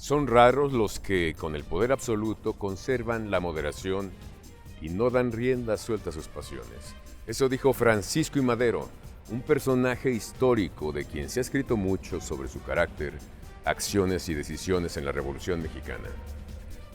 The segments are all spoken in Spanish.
Son raros los que, con el poder absoluto, conservan la moderación y no dan rienda suelta a sus pasiones. Eso dijo Francisco I. Madero, un personaje histórico de quien se ha escrito mucho sobre su carácter, acciones y decisiones en la Revolución Mexicana.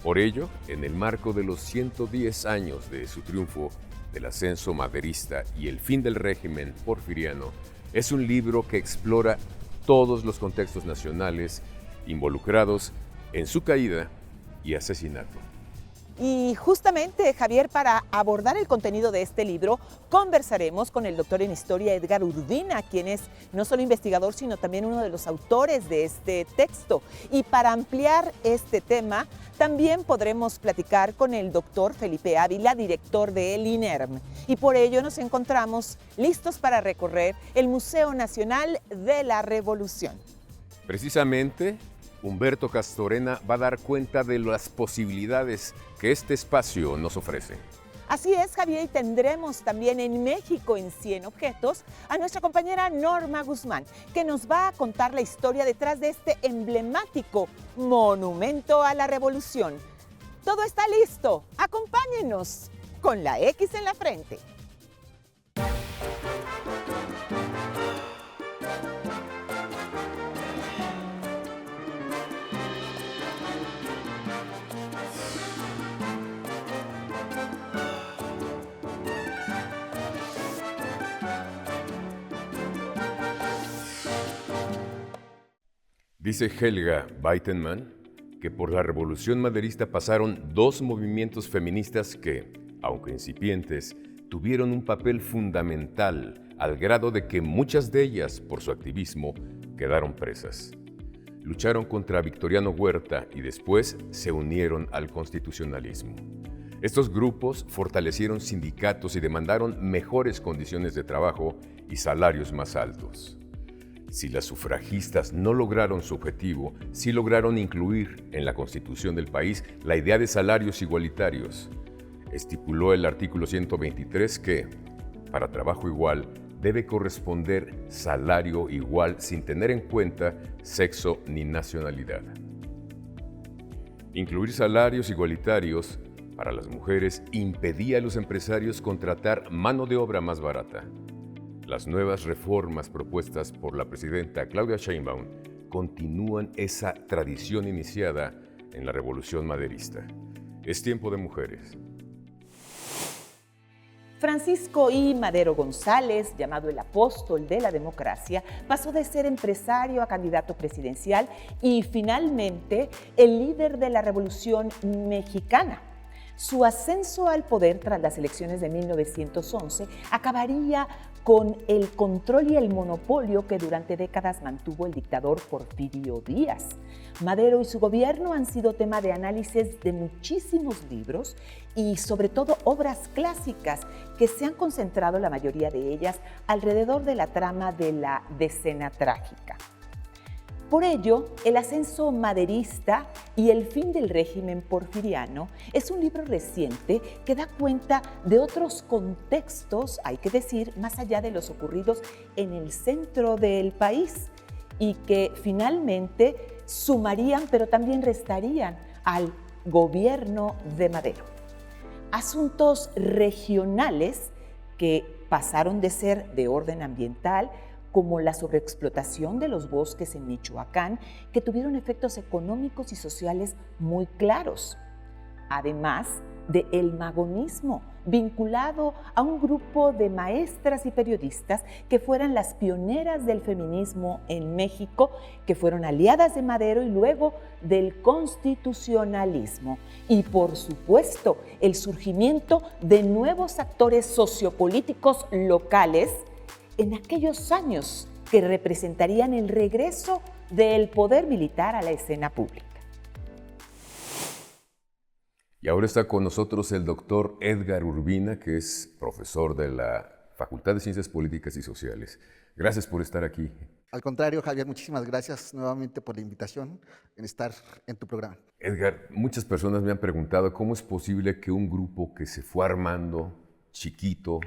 Por ello, en el marco de los 110 años de su triunfo, del ascenso maderista y el fin del régimen porfiriano, es un libro que explora todos los contextos nacionales involucrados en su caída y asesinato. Y justamente, Javier, para abordar el contenido de este libro, conversaremos con el doctor en Historia Edgar Urbina, quien es no solo investigador, sino también uno de los autores de este texto. Y para ampliar este tema, también podremos platicar con el doctor Felipe Ávila, director del INERM. Y por ello nos encontramos listos para recorrer el Museo Nacional de la Revolución. Precisamente, Humberto Castorena va a dar cuenta de las posibilidades que este espacio nos ofrece. Así es, Javier, y tendremos también en México en 100 objetos a nuestra compañera Norma Guzmán, que nos va a contar la historia detrás de este emblemático monumento a la revolución. Todo está listo, acompáñenos con la X en la frente. Dice Helga Weitenmann que por la revolución maderista pasaron dos movimientos feministas que, aunque incipientes, tuvieron un papel fundamental al grado de que muchas de ellas, por su activismo, quedaron presas. Lucharon contra Victoriano Huerta y después se unieron al constitucionalismo. Estos grupos fortalecieron sindicatos y demandaron mejores condiciones de trabajo y salarios más altos. Si las sufragistas no lograron su objetivo, sí lograron incluir en la Constitución del país la idea de salarios igualitarios. Estipuló el artículo 123 que, para trabajo igual, debe corresponder salario igual sin tener en cuenta sexo ni nacionalidad. Incluir salarios igualitarios para las mujeres impedía a los empresarios contratar mano de obra más barata. Las nuevas reformas propuestas por la presidenta Claudia Sheinbaum continúan esa tradición iniciada en la Revolución Maderista. Es tiempo de mujeres. Francisco I. Madero González, llamado el apóstol de la democracia, pasó de ser empresario a candidato presidencial y finalmente el líder de la Revolución Mexicana. Su ascenso al poder tras las elecciones de 1911 acabaría con el control y el monopolio que durante décadas mantuvo el dictador Porfirio Díaz. Madero y su gobierno han sido tema de análisis de muchísimos libros y sobre todo obras clásicas que se han concentrado, la mayoría de ellas, alrededor de la trama de la Decena Trágica. Por ello, El ascenso maderista y el fin del régimen porfiriano es un libro reciente que da cuenta de otros contextos, hay que decir, más allá de los ocurridos en el centro del país y que finalmente sumarían, pero también restarían al gobierno de Madero. Asuntos regionales que pasaron de ser de orden ambiental, como la sobreexplotación de los bosques en Michoacán, que tuvieron efectos económicos y sociales muy claros. Además del magonismo, vinculado a un grupo de maestras y periodistas que fueran las pioneras del feminismo en México, que fueron aliadas de Madero y luego del constitucionalismo. Y por supuesto, el surgimiento de nuevos actores sociopolíticos locales en aquellos años que representarían el regreso del poder militar a la escena pública. Y ahora está con nosotros el doctor Edgar Urbina, que es profesor de la Facultad de Ciencias Políticas y Sociales. Gracias por estar aquí. Al contrario, Javier, muchísimas gracias nuevamente por la invitación en estar en tu programa. Edgar, muchas personas me han preguntado cómo es posible que un grupo que se fue armando chiquito,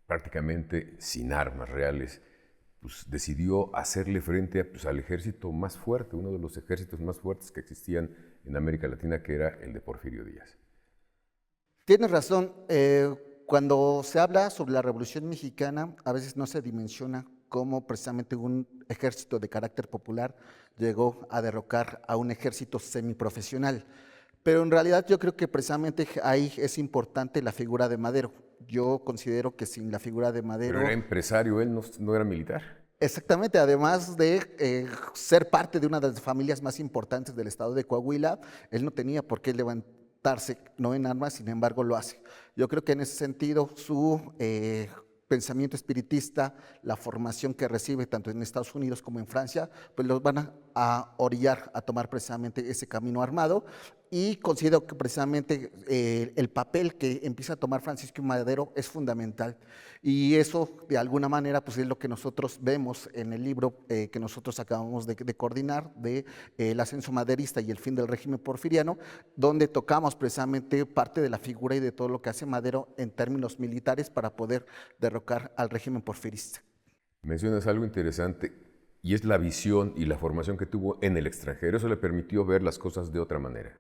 prácticamente sin armas reales, pues, decidió hacerle frente pues, al ejército más fuerte, uno de los ejércitos más fuertes que existían en América Latina, que era el de Porfirio Díaz. Tienes razón. Cuando se habla sobre la Revolución Mexicana, a veces no se dimensiona cómo precisamente un ejército de carácter popular llegó a derrocar a un ejército semiprofesional. Pero en realidad yo creo que precisamente ahí es importante la figura de Madero. Yo considero que sin la figura de Madero… Pero era empresario, él no era militar. Exactamente, además de ser parte de una de las familias más importantes del estado de Coahuila, él no tenía por qué levantarse, no en armas, sin embargo lo hace. Yo creo que en ese sentido su pensamiento espiritista, la formación que recibe tanto en Estados Unidos como en Francia, pues los van a orillar a tomar precisamente ese camino armado, y considero que precisamente el papel que empieza a tomar Francisco I. Madero es fundamental, y eso de alguna manera pues es lo que nosotros vemos en el libro que nosotros acabamos de coordinar de El ascenso maderista y el fin del régimen porfiriano, donde tocamos precisamente parte de la figura y de todo lo que hace Madero en términos militares para poder derrocar al régimen porfirista. Mencionas algo interesante, y es la visión y la formación que tuvo en el extranjero. Eso le permitió ver las cosas de otra manera.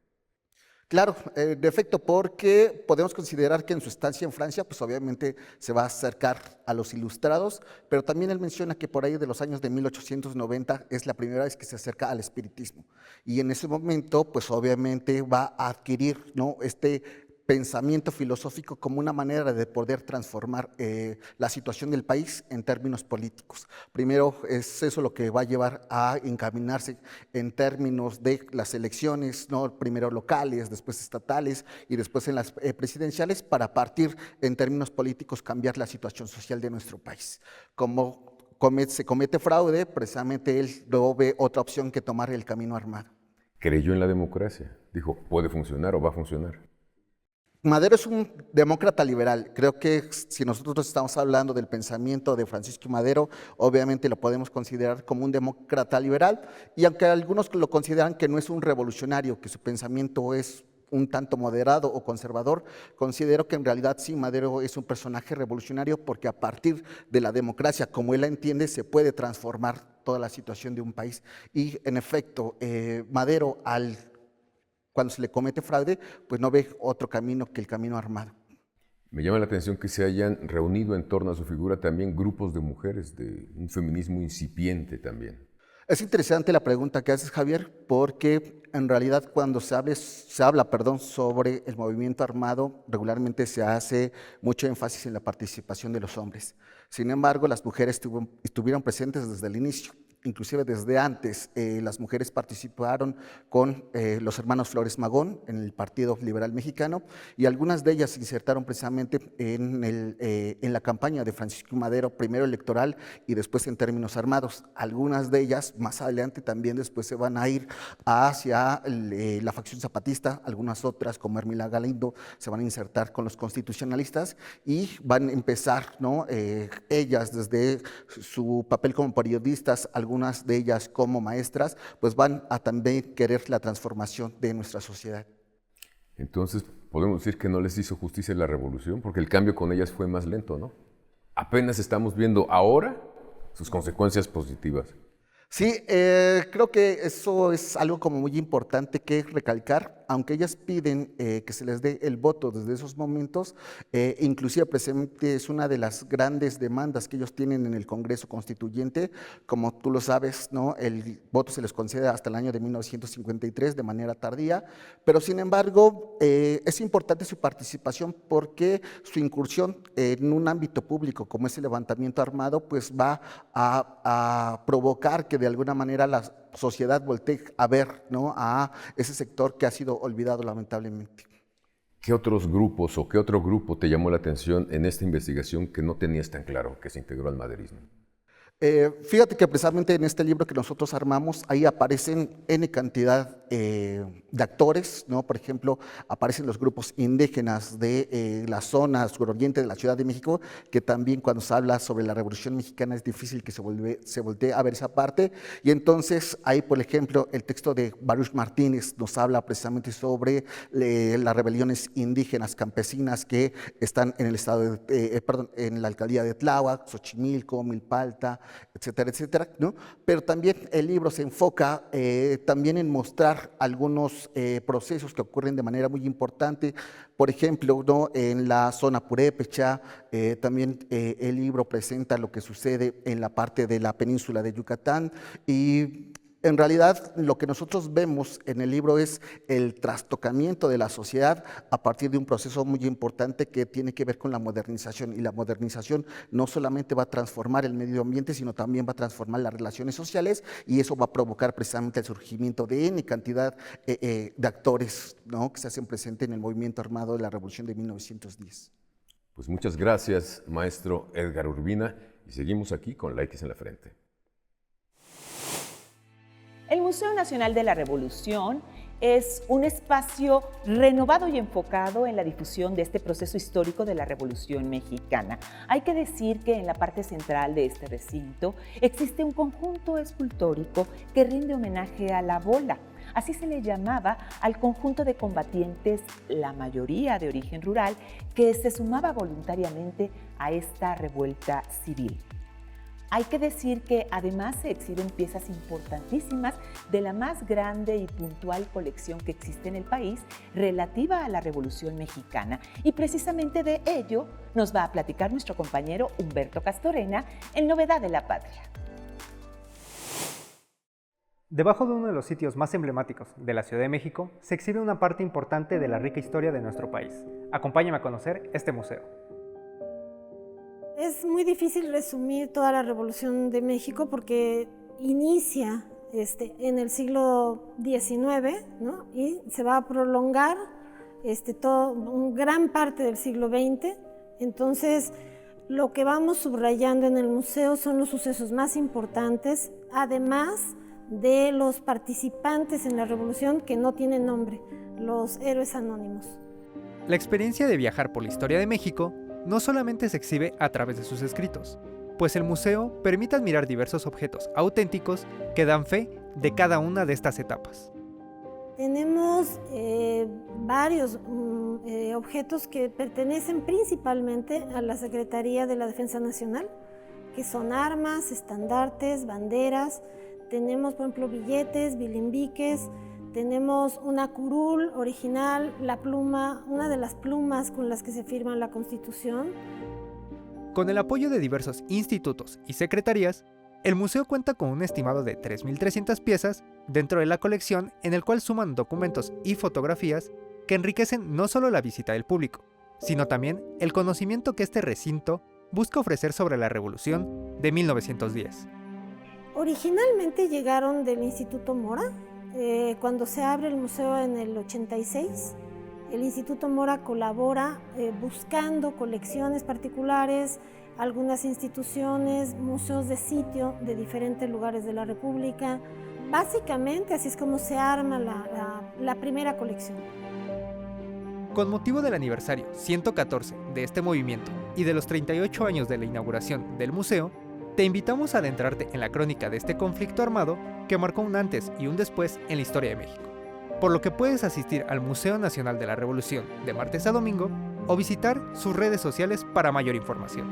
Claro, de efecto, porque podemos considerar que en su estancia en Francia, pues obviamente se va a acercar a los ilustrados, pero también él menciona que por ahí de los años de 1890 es la primera vez que se acerca al espiritismo, y en ese momento, pues obviamente va a adquirir, ¿no?, este pensamiento filosófico como una manera de poder transformar la situación del país en términos políticos. Primero es eso lo que va a llevar a encaminarse en términos de las elecciones, ¿no?, primero locales, después estatales y después en las presidenciales, para partir en términos políticos cambiar la situación social de nuestro país. Como se comete fraude, precisamente él no ve otra opción que tomar el camino armado. Creyó en la democracia, dijo, puede funcionar o va a funcionar. Madero es un demócrata liberal. Creo que si nosotros estamos hablando del pensamiento de Francisco Madero, obviamente lo podemos considerar como un demócrata liberal, y aunque algunos lo consideran que no es un revolucionario, que su pensamiento es un tanto moderado o conservador, considero que en realidad sí, Madero es un personaje revolucionario, porque a partir de la democracia, como él la entiende, se puede transformar toda la situación de un país. Y en efecto, Madero cuando se le comete fraude, pues no ve otro camino que el camino armado. Me llama la atención que se hayan reunido en torno a su figura también grupos de mujeres, de un feminismo incipiente también. Es interesante la pregunta que haces, Javier, porque en realidad cuando se habla sobre el movimiento armado, regularmente se hace mucho énfasis en la participación de los hombres. Sin embargo, las mujeres estuvieron presentes desde el inicio. Inclusive desde antes, las mujeres participaron con los hermanos Flores Magón en el Partido Liberal Mexicano, y algunas de ellas se insertaron precisamente en la campaña de Francisco Madero, primero electoral y después en términos armados. Algunas de ellas más adelante también después se van a ir hacia la facción zapatista, algunas otras como Hermila Galindo se van a insertar con los constitucionalistas, y van a empezar, ¿no?, ellas desde su papel como periodistas, algunas de ellas como maestras, pues van a también querer la transformación de nuestra sociedad. Entonces, podemos decir que no les hizo justicia la revolución, porque el cambio con ellas fue más lento, ¿no? Apenas estamos viendo ahora sus consecuencias positivas. Sí, creo que eso es algo como muy importante que recalcar, aunque ellas piden que se les dé el voto desde esos momentos, inclusive presente es una de las grandes demandas que ellos tienen en el Congreso Constituyente. Como tú lo sabes, ¿no?, el voto se les concede hasta el año de 1953 de manera tardía, pero sin embargo es importante su participación, porque su incursión en un ámbito público como es el levantamiento armado, pues va a provocar que de alguna manera la sociedad voltee a ver, ¿no?, a ese sector que ha sido olvidado lamentablemente. ¿Qué otros grupos o qué otro grupo te llamó la atención en esta investigación que no tenías tan claro que se integró al maderismo? Fíjate que precisamente en este libro que nosotros armamos, ahí aparecen N cantidad de actores, ¿no? Por ejemplo, aparecen los grupos indígenas de la zona suroriente de la Ciudad de México, que también cuando se habla sobre la Revolución Mexicana es difícil que se voltee a ver esa parte. Y entonces ahí, por ejemplo, el texto de Baruch Martínez nos habla precisamente sobre las rebeliones indígenas campesinas que están en el estado en la alcaldía de Tláhuac, Xochimilco, Milpalta, etcétera, etcétera, ¿no? Pero también el libro se enfoca también en mostrar algunos procesos que ocurren de manera muy importante. Por ejemplo, ¿no? En la zona purépecha, también el libro presenta lo que sucede en la parte de la península de Yucatán, y en realidad lo que nosotros vemos en el libro es el trastocamiento de la sociedad a partir de un proceso muy importante que tiene que ver con la modernización, y la modernización no solamente va a transformar el medio ambiente, sino también va a transformar las relaciones sociales, y eso va a provocar precisamente el surgimiento de N cantidad de actores, ¿no? Que se hacen presentes en el movimiento armado de la Revolución de 1910. Pues muchas gracias, maestro Edgar Urbina, y seguimos aquí con la X en la frente. El Museo Nacional de la Revolución es un espacio renovado y enfocado en la difusión de este proceso histórico de la Revolución Mexicana. Hay que decir que en la parte central de este recinto existe un conjunto escultórico que rinde homenaje a la bola. Así se le llamaba al conjunto de combatientes, la mayoría de origen rural, que se sumaba voluntariamente a esta revuelta civil. Hay que decir que además se exhiben piezas importantísimas de la más grande y puntual colección que existe en el país relativa a la Revolución Mexicana. Y precisamente de ello nos va a platicar nuestro compañero Humberto Castorena en Novedad de la Patria. Debajo de uno de los sitios más emblemáticos de la Ciudad de México se exhibe una parte importante de la rica historia de nuestro país. Acompáñame a conocer este museo. Es muy difícil resumir toda la Revolución de México porque inicia en el siglo XIX, ¿no? Y se va a prolongar gran parte del siglo XX. Entonces, lo que vamos subrayando en el museo son los sucesos más importantes, además de los participantes en la Revolución que no tienen nombre, los héroes anónimos. La experiencia de viajar por la historia de México no solamente se exhibe a través de sus escritos, pues el museo permite admirar diversos objetos auténticos que dan fe de cada una de estas etapas. Tenemos varios objetos que pertenecen principalmente a la Secretaría de la Defensa Nacional, que son armas, estandartes, banderas. Tenemos, por ejemplo, billetes, bilimbiques. Tenemos una curul original, la pluma, una de las plumas con las que se firma la Constitución. Con el apoyo de diversos institutos y secretarías, el museo cuenta con un estimado de 3.300 piezas dentro de la colección, en el cual suman documentos y fotografías que enriquecen no solo la visita del público, sino también el conocimiento que este recinto busca ofrecer sobre la Revolución de 1910. Originalmente llegaron del Instituto Mora. Cuando se abre el museo en el 86, el Instituto Mora colabora buscando colecciones particulares, algunas instituciones, museos de sitio de diferentes lugares de la República. Básicamente así es como se arma la primera colección. Con motivo del aniversario 114 de este movimiento y de los 38 años de la inauguración del museo, te invitamos a adentrarte en la crónica de este conflicto armado que marcó un antes y un después en la historia de México, por lo que puedes asistir al Museo Nacional de la Revolución de martes a domingo o visitar sus redes sociales para mayor información.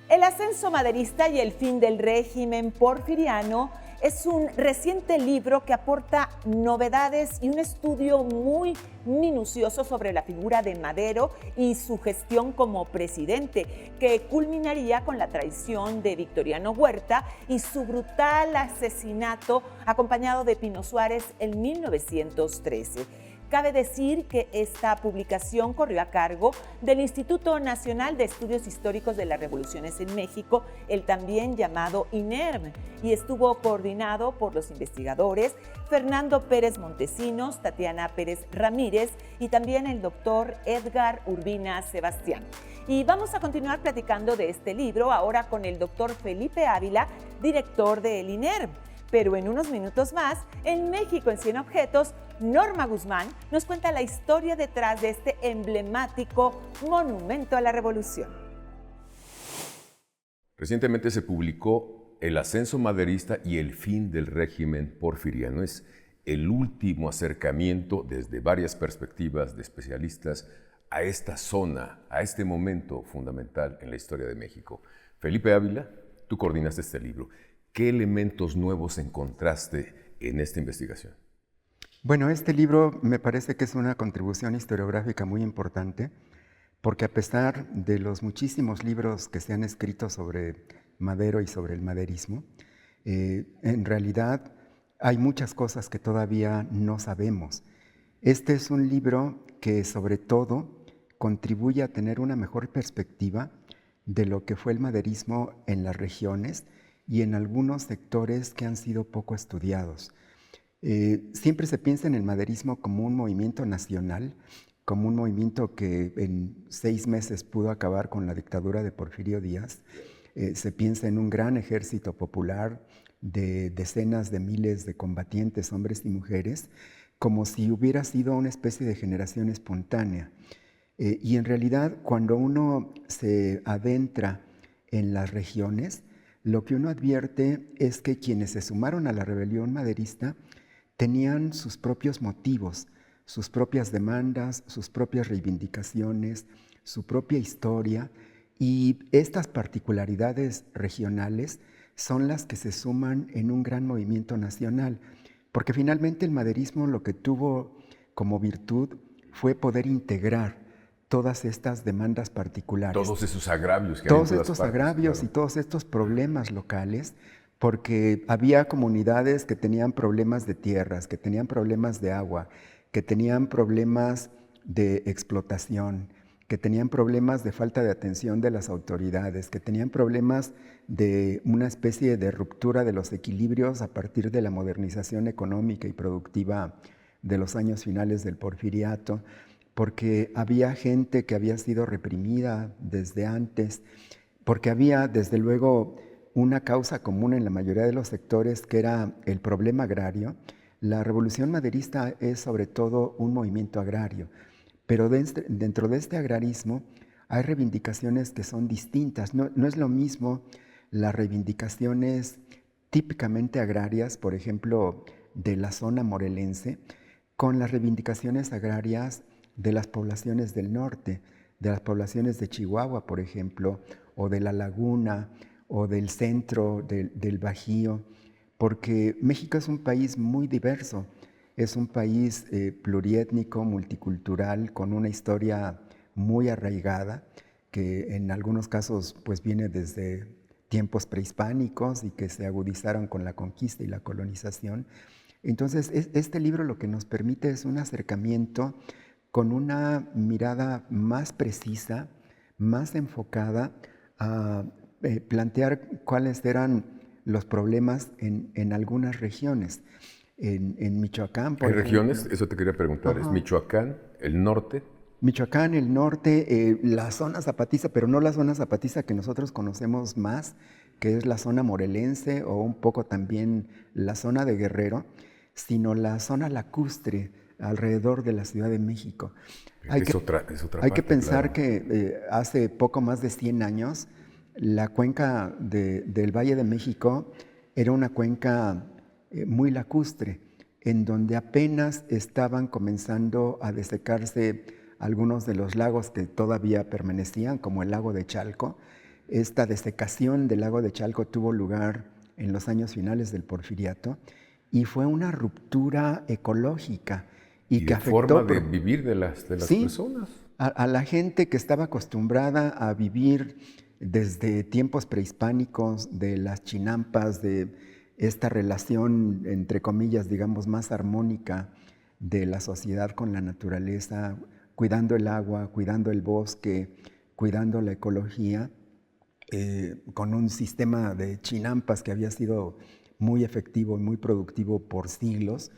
El ascenso maderista y el fin del régimen porfiriano es un reciente libro que aporta novedades y un estudio muy minucioso sobre la figura de Madero y su gestión como presidente, que culminaría con la traición de Victoriano Huerta y su brutal asesinato acompañado de Pino Suárez en 1913. Cabe decir que esta publicación corrió a cargo del Instituto Nacional de Estudios Históricos de las Revoluciones en México, el también llamado INERM, y estuvo coordinado por los investigadores Fernando Pérez Montesinos, Tatiana Pérez Ramírez y también el doctor Edgar Urbina Sebastián. Y vamos a continuar platicando de este libro ahora con el doctor Felipe Ávila, director del INERM. Pero en unos minutos más, en México en 100 objetos, Norma Guzmán nos cuenta la historia detrás de este emblemático monumento a la revolución. Recientemente se publicó El ascenso maderista y el fin del régimen porfiriano. Es el último acercamiento desde varias perspectivas de especialistas a esta zona, a este momento fundamental en la historia de México. Felipe Ávila, tú coordinaste este libro. ¿Qué elementos nuevos encontraste en esta investigación? Bueno, este libro me parece que es una contribución historiográfica muy importante, porque a pesar de los muchísimos libros que se han escrito sobre Madero y sobre el maderismo, en realidad hay muchas cosas que todavía no sabemos. Este es un libro que sobre todo contribuye a tener una mejor perspectiva de lo que fue el maderismo en las regiones y en algunos sectores que han sido poco estudiados. Siempre se piensa en el maderismo como un movimiento nacional, como un movimiento que en 6 meses pudo acabar con la dictadura de Porfirio Díaz. Se piensa en un gran ejército popular de decenas de miles de combatientes, hombres y mujeres, como si hubiera sido una especie de generación espontánea. Y en realidad, cuando uno se adentra en las regiones, lo que uno advierte es que quienes se sumaron a la rebelión maderista tenían sus propios motivos, sus propias demandas, sus propias reivindicaciones, su propia historia, y estas particularidades regionales son las que se suman en un gran movimiento nacional, porque finalmente el maderismo lo que tuvo como virtud fue poder integrar todas estas demandas particulares. Todos esos agravios que hay en Todos todas estos partes, agravios claro. y todos estos problemas locales, porque había comunidades que tenían problemas de tierras, que tenían problemas de agua, que tenían problemas de explotación, que tenían problemas de falta de atención de las autoridades, que tenían problemas de una especie de ruptura de los equilibrios a partir de la modernización económica y productiva de los años finales del Porfiriato, porque había gente que había sido reprimida desde antes, porque había desde luego una causa común en la mayoría de los sectores que era el problema agrario. La revolución maderista es sobre todo un movimiento agrario, pero dentro de este agrarismo hay reivindicaciones que son distintas. No es lo mismo las reivindicaciones típicamente agrarias, por ejemplo, de la zona morelense, con las reivindicaciones agrarias de las poblaciones del norte, de las poblaciones de Chihuahua, por ejemplo, o de La Laguna, o del centro del Bajío, porque México es un país muy diverso, es un país pluriétnico, multicultural, con una historia muy arraigada, que en algunos casos pues viene desde tiempos prehispánicos y que se agudizaron con la conquista y la colonización. Entonces, este libro lo que nos permite es un acercamiento con una mirada más precisa, más enfocada a plantear cuáles eran los problemas en algunas regiones. En Michoacán, por ¿Hay ejemplo, regiones? Eso te quería preguntar. ¿Es Michoacán, el norte? Michoacán, el norte, la zona zapatiza, pero no la zona zapatiza que nosotros conocemos más, que es la zona morelense o un poco también la zona de Guerrero, sino la zona lacustre alrededor de la Ciudad de México. Hay que pensar, claro, que hace poco más de 100 años la cuenca del Valle de México era una cuenca muy lacustre, en donde apenas estaban comenzando a desecarse algunos de los lagos que todavía permanecían, como el lago de Chalco. Esta desecación del lago de Chalco tuvo lugar en los años finales del Porfiriato y fue una ruptura ecológica y que afectó forma de vivir de las sí, personas. A la gente que estaba acostumbrada a vivir desde tiempos prehispánicos, de las chinampas, de esta relación, entre comillas, digamos, más armónica de la sociedad con la naturaleza, cuidando el agua, cuidando el bosque, cuidando la ecología, con un sistema de chinampas que había sido muy efectivo y muy productivo por siglos,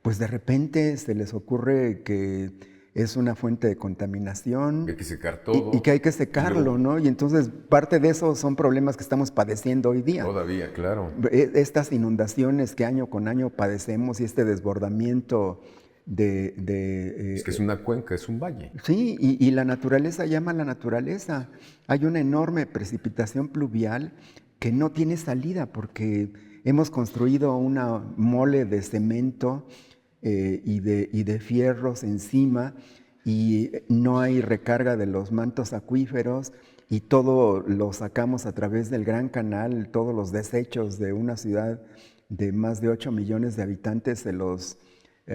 pues de repente se les ocurre que es una fuente de contaminación. Que hay que secar todo. Y que hay que secarlo, ¿no? Y entonces parte de eso son problemas que estamos padeciendo hoy día. Todavía, claro. Estas inundaciones que año con año padecemos y este desbordamiento es que es una cuenca, es un valle. Sí, y la naturaleza llama a la naturaleza. Hay una enorme precipitación pluvial que no tiene salida porque hemos construido una mole de cemento y de fierros encima, y no hay recarga de los mantos acuíferos y todo lo sacamos a través del Gran Canal, todos los desechos de una ciudad de más de 8 millones de habitantes se los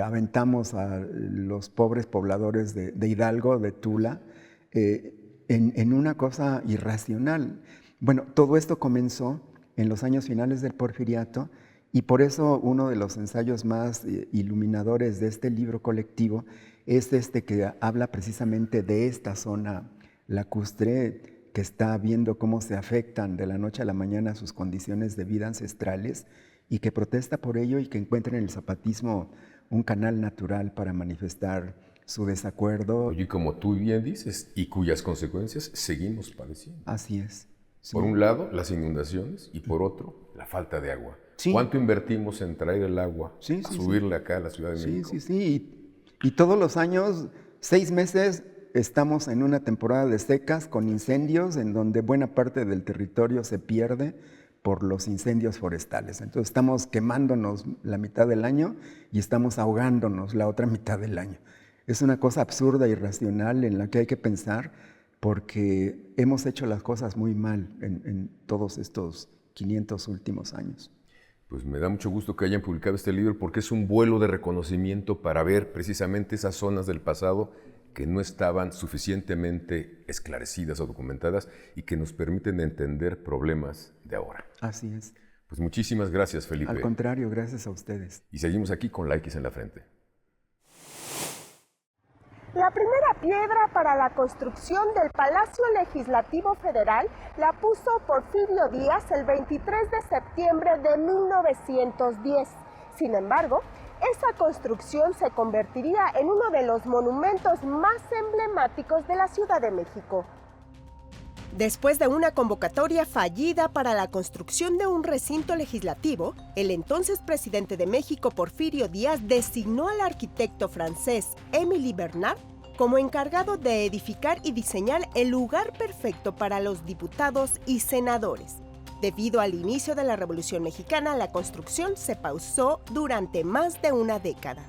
aventamos a los pobres pobladores de Hidalgo, de Tula, en una cosa irracional. Bueno, todo esto comenzó en los años finales del Porfiriato y por eso uno de los ensayos más iluminadores de este libro colectivo es este que habla precisamente de esta zona lacustre que está viendo cómo se afectan de la noche a la mañana sus condiciones de vida ancestrales y que protesta por ello y que encuentra en el zapatismo un canal natural para manifestar su desacuerdo. Y como tú bien dices, y cuyas consecuencias seguimos padeciendo. Así es. Sí. Por un lado, las inundaciones y por otro, la falta de agua. Sí. ¿Cuánto invertimos en traer el agua, a subirle acá a la Ciudad de México? Sí. Y todos los años, 6 meses, estamos en una temporada de secas con incendios en donde buena parte del territorio se pierde por los incendios forestales. Entonces estamos quemándonos la mitad del año y estamos ahogándonos la otra mitad del año. Es una cosa absurda, irracional, en la que hay que pensar porque hemos hecho las cosas muy mal en todos estos 500 últimos años. Pues me da mucho gusto que hayan publicado este libro porque es un vuelo de reconocimiento para ver precisamente esas zonas del pasado que no estaban suficientemente esclarecidas o documentadas y que nos permiten entender problemas de ahora. Así es. Pues muchísimas gracias, Felipe. Al contrario, gracias a ustedes. Y seguimos aquí con la X en la frente. La primera piedra para la construcción del Palacio Legislativo Federal la puso Porfirio Díaz el 23 de septiembre de 1910. Sin embargo, esa construcción se convertiría en uno de los monumentos más emblemáticos de la Ciudad de México. Después de una convocatoria fallida para la construcción de un recinto legislativo, el entonces presidente de México, Porfirio Díaz, designó al arquitecto francés Émile Bernard como encargado de edificar y diseñar el lugar perfecto para los diputados y senadores. Debido al inicio de la Revolución Mexicana, la construcción se pausó durante más de una década.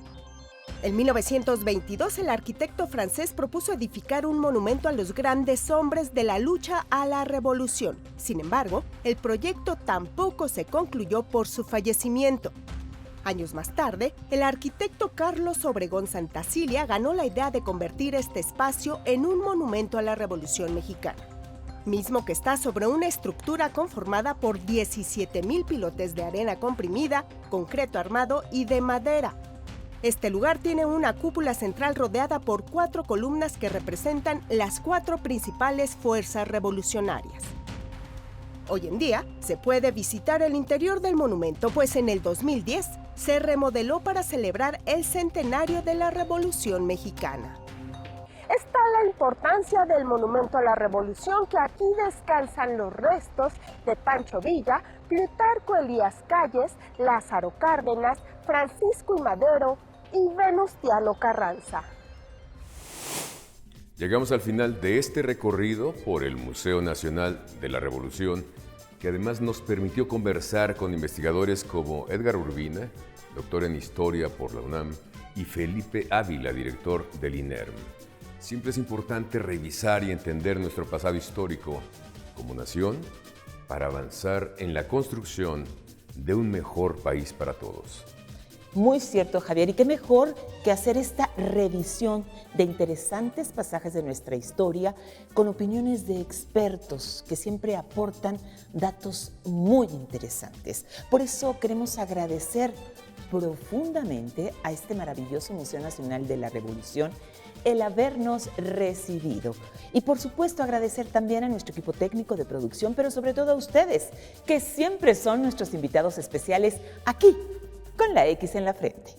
En 1922, el arquitecto francés propuso edificar un monumento a los grandes hombres de la lucha a la revolución. Sin embargo, el proyecto tampoco se concluyó por su fallecimiento. Años más tarde, el arquitecto Carlos Obregón Santacilia ganó la idea de convertir este espacio en un monumento a la Revolución Mexicana, mismo que está sobre una estructura conformada por 17,000 pilotes de arena comprimida, concreto armado y de madera. Este lugar tiene una cúpula central rodeada por 4 columnas que representan las 4 principales fuerzas revolucionarias. Hoy en día se puede visitar el interior del monumento, pues en el 2010 se remodeló para celebrar el centenario de la Revolución Mexicana. Está la importancia del Monumento a la Revolución, que aquí descansan los restos de Pancho Villa, Plutarco Elías Calles, Lázaro Cárdenas, Francisco I. Madero y Venustiano Carranza. Llegamos al final de este recorrido por el Museo Nacional de la Revolución, que además nos permitió conversar con investigadores como Edgar Urbina, doctor en Historia por la UNAM, y Felipe Ávila, director del INERM. Siempre es importante revisar y entender nuestro pasado histórico como nación para avanzar en la construcción de un mejor país para todos. Muy cierto, Javier, y qué mejor que hacer esta revisión de interesantes pasajes de nuestra historia con opiniones de expertos que siempre aportan datos muy interesantes. Por eso queremos agradecer profundamente a este maravilloso Museo Nacional de la Revolución el habernos recibido. Y por supuesto agradecer también a nuestro equipo técnico de producción, pero sobre todo a ustedes, que siempre son nuestros invitados especiales aquí, con la X en la frente.